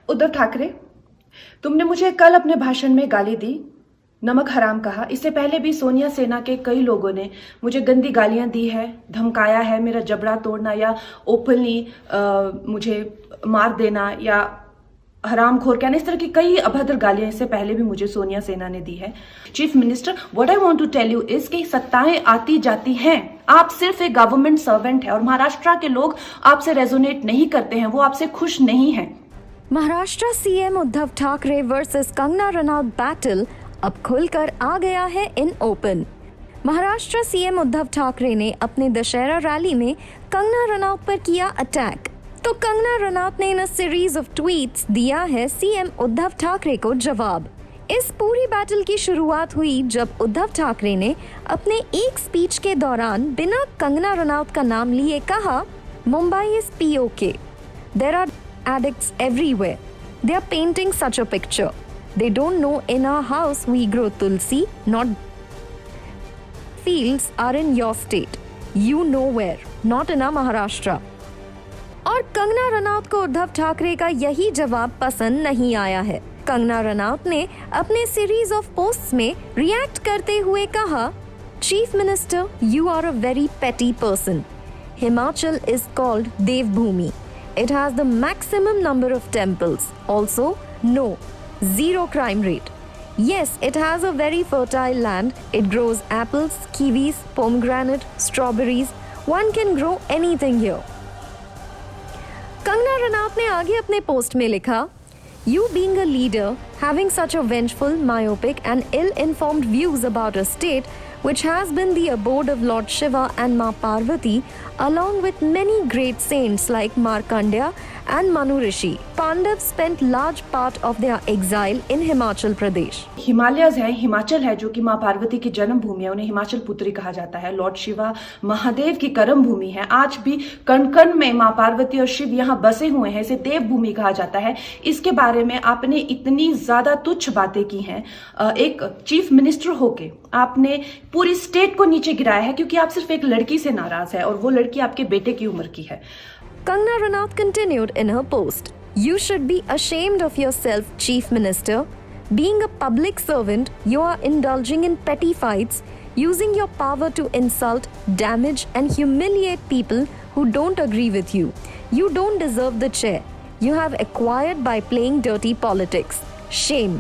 उद्धव ठाकरे, तुमने मुझे कल अपने भाषण में गाली दी, नमक हराम कहा। इससे पहले भी सोनिया सेना के कई लोगों ने मुझे गंदी गालियां दी है, धमकाया है, मेरा जबड़ा तोड़ना या ओपनली मुझे मार देना या हरामखोर कहना, इस तरह की कई अभद्र गालियां इससे पहले भी मुझे सोनिया सेना ने दी है। Chief minister, what I want to tell you is कि सत्ताएं आती जाती हैं। आप सिर्फ एक गवर्नमेंट सर्वेंट है और महाराष्ट्र के लोग आपसे रेजोनेट नहीं करते हैं, वो आपसे खुश नहीं है। Maharashtra CM Uddhav Thackeray versus Kangana Ranaut battle अब खुलकर आ गया है in open. Maharashtra CM Uddhav Thackeray ने अपने दशहरा रैली में कंगना रनौत पर किया अटैक, तो कंगना रनौत ने इन अ सीरीज ऑफ ट्वीट्स दिया है सीएम उद्धव ठाकरे को जवाब। इस पूरी बैटल की शुरुआत हुई जब उद्धव ठाकरे ने अपने एक स्पीच के दौरान बिना कंगना रनौत का नाम लिए कहा, Mumbai is PoK, there are addicts everywhere. They are painting such a picture. They don't know in our house we grow tulsi, not fields are in your state. You know where, not in our Maharashtra. और कंगना रनौत को उद्धव ठाकरे का यही जवाब पसंद नहीं आया है। कंगना रनौत ने अपने सीरीज ऑफ पोस्ट्स में रिएक्ट करते हुए कहा, chief minister, you are a very petty person. Himachal is called Devbhoomi. It has the maximum number of temples. Also, no, zero crime rate. Yes, it has a very fertile land. It grows apples, kiwis, pomegranate, strawberries. One can grow anything here. Kangana Ranaut ने आगे अपने post में लिखा, You being a leader, having such a vengeful, myopic and ill-informed views about a state which has been the abode of Lord Shiva and Ma Parvati, along with many great saints like Markandeya and Manu Rishi. Pandavas spent large part of their exile in Himachal Pradesh. Himalayas है, हिमाचल है, जो कि माँ पार्वती की जन्म भूमि है, उन्हें हिमाचल पुत्री कहा जाता है। लॉर्ड शिवा महादेव की कर्म भूमि है। आज भी कण कण में माँ पार्वती और शिव यहाँ बसे हुए हैं, इसे देव भूमि कहा जाता है। इसके बारे में आपने इतनी ज्यादा तुच्छ बातें की हैं। एक चीफ मिनिस्टर होके आपने पूरी स्टेट को नीचे गिराया है क्योंकि आप सिर्फ एक लड़की से नाराज है और वो लड़की आपके बेटे की उम्र की है। Kangana Ranaut continued in her post, You should be ashamed of yourself, Chief Minister. Being a public servant, you are indulging in petty fights, using your power to insult, damage and humiliate people who don't agree with you. You don't deserve the chair. You have acquired by playing dirty politics. Shame.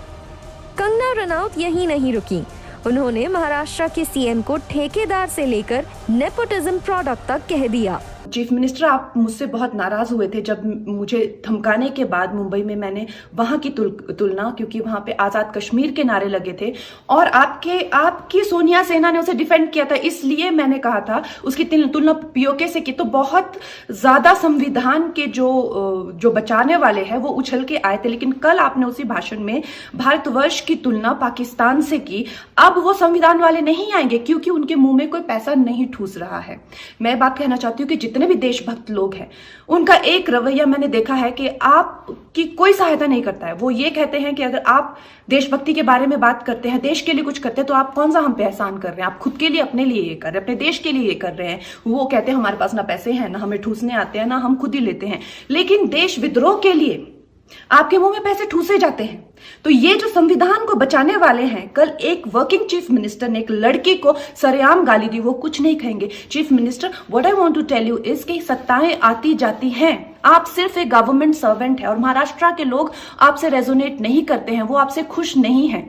Kangana Ranaut यहीं नहीं रुकी। उन्होंने महाराष्ट्र के CM को ठेकेदार से लेकर nepotism product तक कह दिया। चीफ मिनिस्टर, आप मुझसे बहुत नाराज हुए थे जब मुझे धमकाने के बाद मुंबई में मैंने वहां की तुलना, क्योंकि वहां पे आजाद कश्मीर के नारे लगे थे और आपकी सोनिया सेना ने उसे डिफेंड किया था, इसलिए मैंने कहा था उसकी तुलना पीओके से की। तो बहुत ज्यादा संविधान के जो बचाने वाले हैं वो उछल के आए थे, लेकिन कल आपने उसी भाषण में भारतवर्ष की तुलना पाकिस्तान से की। अब वो संविधान वाले नहीं आएंगे क्योंकि उनके मुंह में कोई पैसा नहीं ठूस रहा है। मैं बात कहना चाहती हूँ कि जितने भी देशभक्त लोग हैं उनका एक रवैया मैंने देखा है कि आपकी कोई सहायता नहीं करता है। वो ये कहते हैं कि अगर आप देशभक्ति के बारे में बात करते हैं, देश के लिए कुछ करते हैं, तो आप कौन सा हम पे एहसान कर रहे हैं? आप खुद के लिए, अपने लिए ये कर रहे हैं, अपने देश के लिए ये कर रहे हैं। वो कहते हैं हमारे पास ना पैसे हैं, ना हमें ठूसने आते हैं, ना हम खुद ही लेते हैं, लेकिन देश विद्रोह के लिए आपके मुंह में पैसे ठूसे जाते हैं। तो ये जो संविधान को बचाने वाले हैं, कल एक वर्किंग चीफ मिनिस्टर ने एक लड़की को सरेआम गाली दी, वो कुछ नहीं कहेंगे। Chief minister, what I want to tell you is कि सत्ताएं आती जाती हैं। आप सिर्फ एक गवर्नमेंट सर्वेंट है और महाराष्ट्र के लोग आपसे रेजोनेट नहीं करते हैं, वो आपसे खुश नहीं है।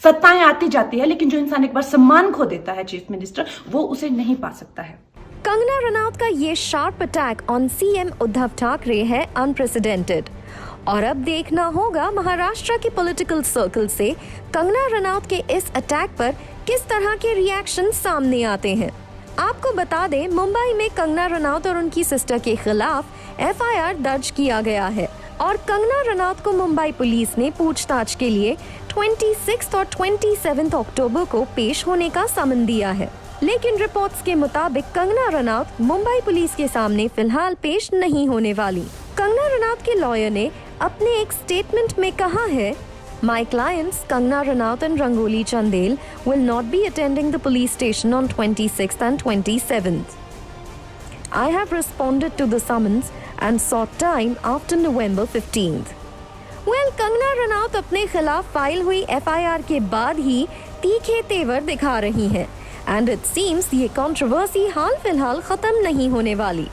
सत्ताएं आती जाती है, लेकिन जो इंसान एक बार सम्मान खो देता है चीफ मिनिस्टर, वो उसे नहीं पा सकता है। कंगना रनौत का ये sharp attack on CM Uddhav Thackeray है अनप्रेसिडेंटेड, और अब देखना होगा महाराष्ट्र के पॉलिटिकल सर्कल से कंगना रनौत के इस अटैक पर किस तरह के रिएक्शन सामने आते हैं। आपको बता दें, मुंबई में कंगना रनौत और उनकी सिस्टर के खिलाफ एफआईआर दर्ज किया गया है और कंगना रनौत को मुंबई पुलिस ने पूछताछ के लिए 26 और 27 अक्टूबर को पेश होने का समन दिया है, लेकिन रिपोर्ट्स के मुताबिक कंगना रनौत मुंबई पुलिस के सामने फिलहाल पेश नहीं होने वाली। कंगना रनौत के लॉयर ने अपने एक स्टेटमेंट में कहा है, My clients Kangna Ranaut and Rangoli Chandel will not be attending the police station on 26th and 27th. I have responded to the summons and sought time after November 15th. Well, Kangana Ranaut अपने खिलाफ file हुई FIR के बाद ही तीखे तेवर दिखा रही हैं, and it seems ये कंट्रोवर्सी हाल फिलहाल खत्म नहीं होने वाली।